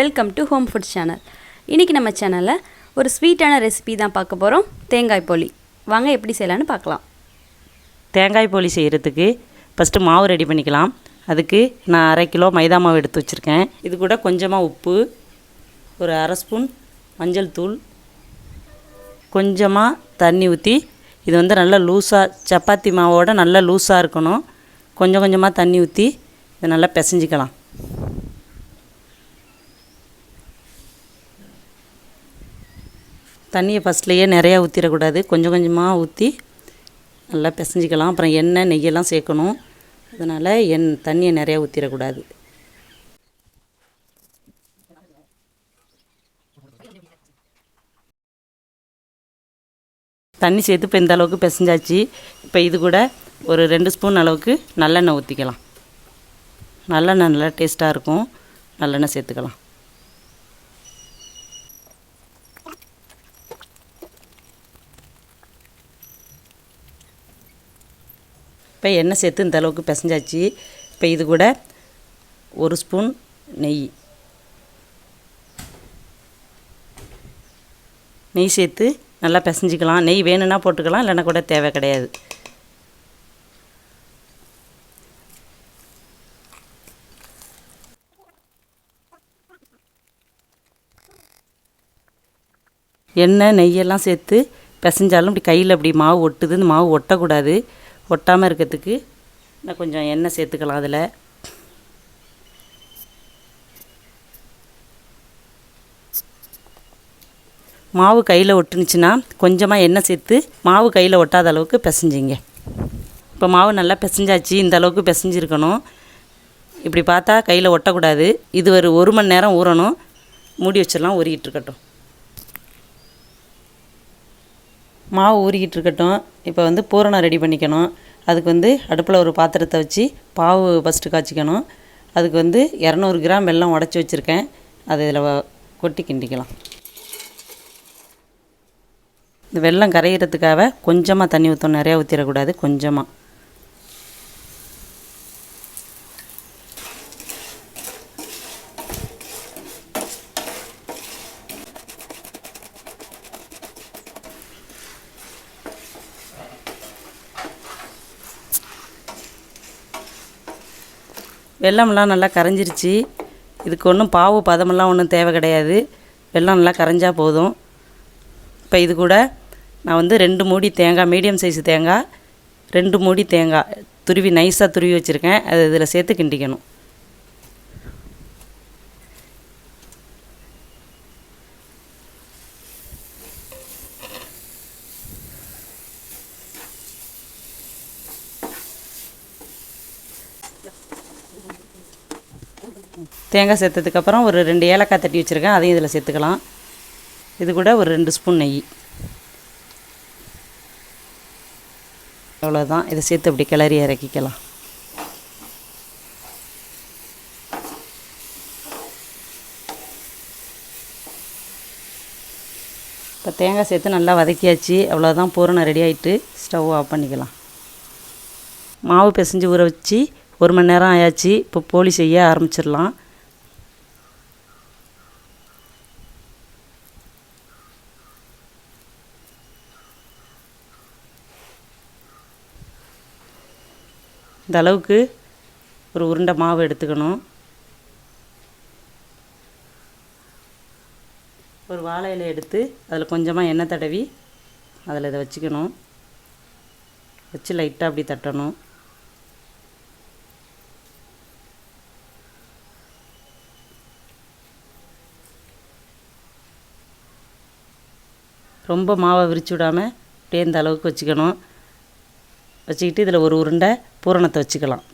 Welcome to home food channel. இன்றைக்கி நம்ம சேனலில் ஒரு ஸ்வீட்டான ரெசிபி தான் பார்க்க போகிறோம். தேங்காய் போலி. வாங்க எப்படி செய்யலான்னு பார்க்கலாம். தேங்காய் போலி செய்கிறதுக்கு ஃபஸ்ட்டு மாவு ரெடி பண்ணிக்கலாம். அதுக்கு நான் 1/2 கிலோ மைதா மாவு எடுத்து வச்சுருக்கேன். இது கூட கொஞ்சமாக உப்பு, ஒரு 1/2 ஸ்பூன் மஞ்சள் தூள், கொஞ்சமாக தண்ணி ஊற்றி இது நல்லா லூஸாக சப்பாத்தி மாவோட நல்லா லூஸாக இருக்கணும். கொஞ்சம் கொஞ்சமாக தண்ணி ஊற்றி இதை நல்லா பிசைஞ்சிக்கலாம். தண்ணியை ஃபஸ்ட்லேயே நிறையா ஊற்றிடக்கூடாது, கொஞ்சம் கொஞ்சமாக ஊற்றி நல்லா பிசைஞ்சிக்கலாம். அப்புறம் எண்ணெய் நெய்யெல்லாம் சேர்க்கணும், அதனால் தண்ணியை நிறையா ஊற்றிடக்கூடாது. தண்ணி சேர்த்து இப்போ இந்த அளவுக்கு பிசைஞ்சாச்சு. இப்போ இது கூட ஒரு 2 ஸ்பூன் அளவுக்கு நல்லெண்ணெய் ஊற்றிக்கலாம். நல்லெண்ணெய் நல்லா டேஸ்ட்டாக இருக்கும், நல்லெண்ணெய் சேர்த்துக்கலாம். இப்போ எண்ணெய் சேர்த்து இந்த அளவுக்கு பிசைஞ்சாச்சு. இப்போ இது கூட 1 ஸ்பூன் நெய் சேர்த்து நல்லா பிசைஞ்சிக்கலாம். நெய் வேணும்னா போட்டுக்கலாம், இல்லைன்னா கூட தேவை கிடையாது. எண்ணெய் நெய்யெல்லாம் சேர்த்து பிசைஞ்சாலும் இப்படி கையில் இப்படி மாவு ஒட்டுது. இந்த மாவு ஒட்டக்கூடாது. ஒட்டாமல் இருக்கிறதுக்கு நான் கொஞ்சம் எண்ணெய் சேர்த்துக்கலாம். அதில் மாவு கையில் ஒட்டுனுச்சுன்னா கொஞ்சமாக எண்ணெய் சேர்த்து மாவு கையில் ஒட்டாத அளவுக்கு பிசைஞ்சிங்க. இப்போ மாவு நல்லா பிசைஞ்சாச்சு, இந்த அளவுக்கு பிசைஞ்சிருக்கணும். இப்படி பார்த்தா கையில் ஒட்டக்கூடாது. இது ஒரு 1 மணி நேரம் ஊறணும். மூடி வச்சிடலாம், ஊறிக்கிட்டு இருக்கட்டும். மாவு ஊறிக்கிட்டு இருக்கட்டும். இப்போ பூரணம் ரெடி பண்ணிக்கணும். அதுக்கு அடுப்பில் ஒரு பாத்திரத்தை வச்சு பாவு ஃபஸ்ட்டு காய்ச்சிக்கணும். அதுக்கு 200 கிராம் வெல்லம் உடச்சி வச்சுருக்கேன். அதை இதில் கொட்டி கிண்டிக்கலாம். இந்த வெல்லம் கரையிறதுக்காக கொஞ்சமாக தண்ணி ஊற்றணும், நிறையா ஊற்றிடக்கூடாது, கொஞ்சமாக. வெல்லம்லாம் நல்லா கரைஞ்சிருச்சு. இதுக்கு ஒன்றும் பாவு பதமெல்லாம் ஒன்றும் தேவை கிடையாது. வெல்லம் நல்லா கரைஞ்சால் போதும். இப்போ இது கூட நான் 2 மூடி தேங்காய், மீடியம் சைஸ் தேங்காய் 2 மூடி தேங்காய் துருவி நைஸாக துருவி வச்சுருக்கேன். அது இதில் சேர்த்து கிண்டிக்கணும். தேங்காய் சேர்த்ததுக்கப்புறம் ஒரு 2 ஏலக்காய் தட்டி வச்சுருக்கேன், அதையும் இதில் சேர்த்துக்கலாம். இது கூட ஒரு 2 ஸ்பூன் நெய். அவ்வளோதான். இதை சேர்த்து அப்படி கிளறி இறக்கிக்கலாம். இப்போ தேங்காய் சேர்த்து நல்லா வதக்கியாச்சு. அவ்வளோதான், பூரணம் ரெடி ஆகிட்டு ஸ்டவ் ஆஃப் பண்ணிக்கலாம். மாவு பிசைஞ்சு ஊற வச்சு 1 மணி நேரம் ஆயாச்சு. இப்போ போலி செய்ய ஆரம்பிச்சிடலாம். இந்த அளவுக்கு ஒரு உருண்டை மாவு எடுத்துக்கணும். ஒரு வாழை இலை எடுத்து அதில் கொஞ்சமாக எண்ணெய் தடவி அதில் இதை வச்சுக்கணும். வச்சு லைட்டாக அப்படி தட்டணும். ரொம்ப மாவை விரிச்சு விடாமல் அப்படியே இந்த அளவுக்கு வச்சுக்கணும். வச்சுக்கிட்டு இதில் ஒரு உருண்டை பூரணத்தை வச்சுக்கலாம்.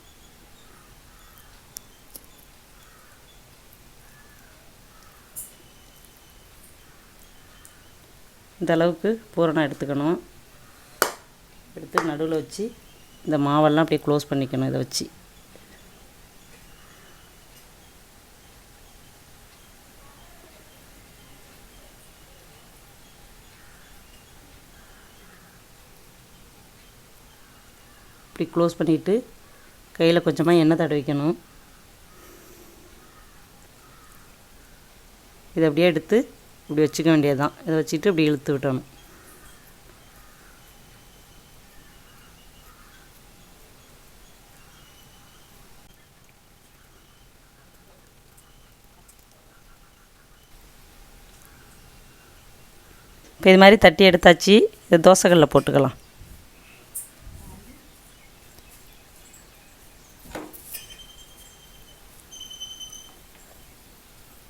இந்த அளவுக்கு பூரணம் எடுத்துக்கணும். எடுத்து நடுவில் வச்சு இந்த மாவெல்லாம் அப்படியே க்ளோஸ் பண்ணிக்கணும். இதை வச்சு இப்படி க்ளோஸ் பண்ணிவிட்டு கையில் கொஞ்சமாக எண்ணெய் தடவிக்கணும். இதை அப்படியே எடுத்து இப்படி வச்சுக்க வேண்டியது தான். இதை வச்சுட்டு இப்படி இழுத்து விட்டணும். இப்போ இது மாதிரி தட்டி எடுத்தாச்சு. இதை தோசைக்கல்லில் போட்டுக்கலாம்.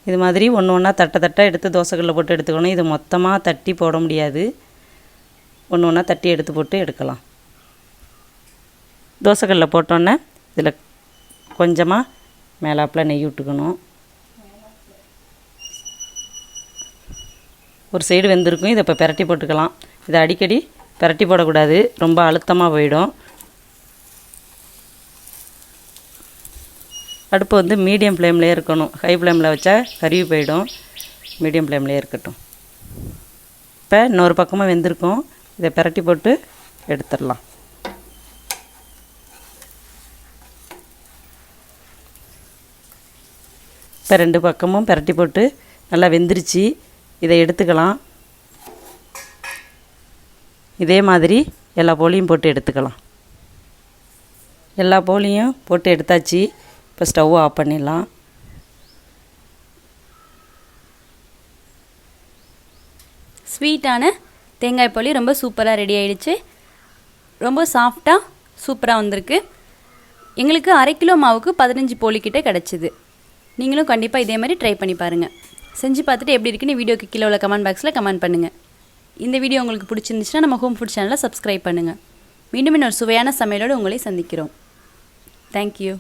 இது மாதிரி ஒன்று ஒன்றா தட்ட எடுத்து தோசைக்கல்லில் போட்டு எடுத்துக்கணும். இது மொத்தமாக தட்டி போட முடியாது. ஒன்று ஒன்றா தட்டி எடுத்து போட்டு எடுக்கலாம். தோசைக்கல்லில் போட்டோன்னே இதில் கொஞ்சமாக மேலாப்பில் நெய் விட்டுக்கணும். ஒரு சைடு வெந்திருக்கும். இதை இப்போ பிரட்டி போட்டுக்கலாம். இதை அடிக்கடி பிரட்டி போடக்கூடாது, ரொம்ப அழுத்தமாக போயிடும். அடுப்பு வந்து மீடியம் ஃப்ளேம்லேயே இருக்கணும். ஹை ஃப்ளேமில் வச்சா கருவி போயிடும். மீடியம் ஃப்ளேம்லேயே இருக்கட்டும். இப்போ இன்னொரு பக்கமாக வெந்திருக்கும். இதை பிரட்டி போட்டு எடுத்துடலாம். இப்போ 2 பக்கமும் பிரட்டி போட்டு நல்லா வெந்துருச்சு. இதை எடுத்துக்கலாம். இதே மாதிரி எல்லா போலியும் போட்டு எடுத்துக்கலாம். எல்லா போலியும் போட்டு எடுத்தாச்சு. இப்போ ஸ்டவ் ஆஃப் பண்ணிடலாம். ஸ்வீட்டான தேங்காய் போலி ரொம்ப சூப்பராக ரெடி ஆகிடுச்சு. ரொம்ப சாஃப்டாக சூப்பராக வந்திருக்கு. எங்களுக்கு 1/2 கிலோ மாவுக்கு 15 போலி கிட்டே கிடச்சிது. நீங்களும் கண்டிப்பாக இதே மாதிரி ட்ரை பண்ணி பாருங்கள். செஞ்சு பார்த்துட்டு எப்படி இருக்குன்னு வீடியோக்கு கீழே உள்ள கமெண்ட் பாக்ஸில் கமெண்ட் பண்ணுங்கள். இந்த வீடியோ உங்களுக்கு பிடிச்சிருந்துச்சுன்னா நம்ம ஹோம் ஃபுட் சேனலை சப்ஸ்கிரைப் பண்ணுங்கள். மீண்டும் இன்னொரு சுவையான சமையலோடு உங்களை சந்திக்கிறோம். தேங்க்யூ.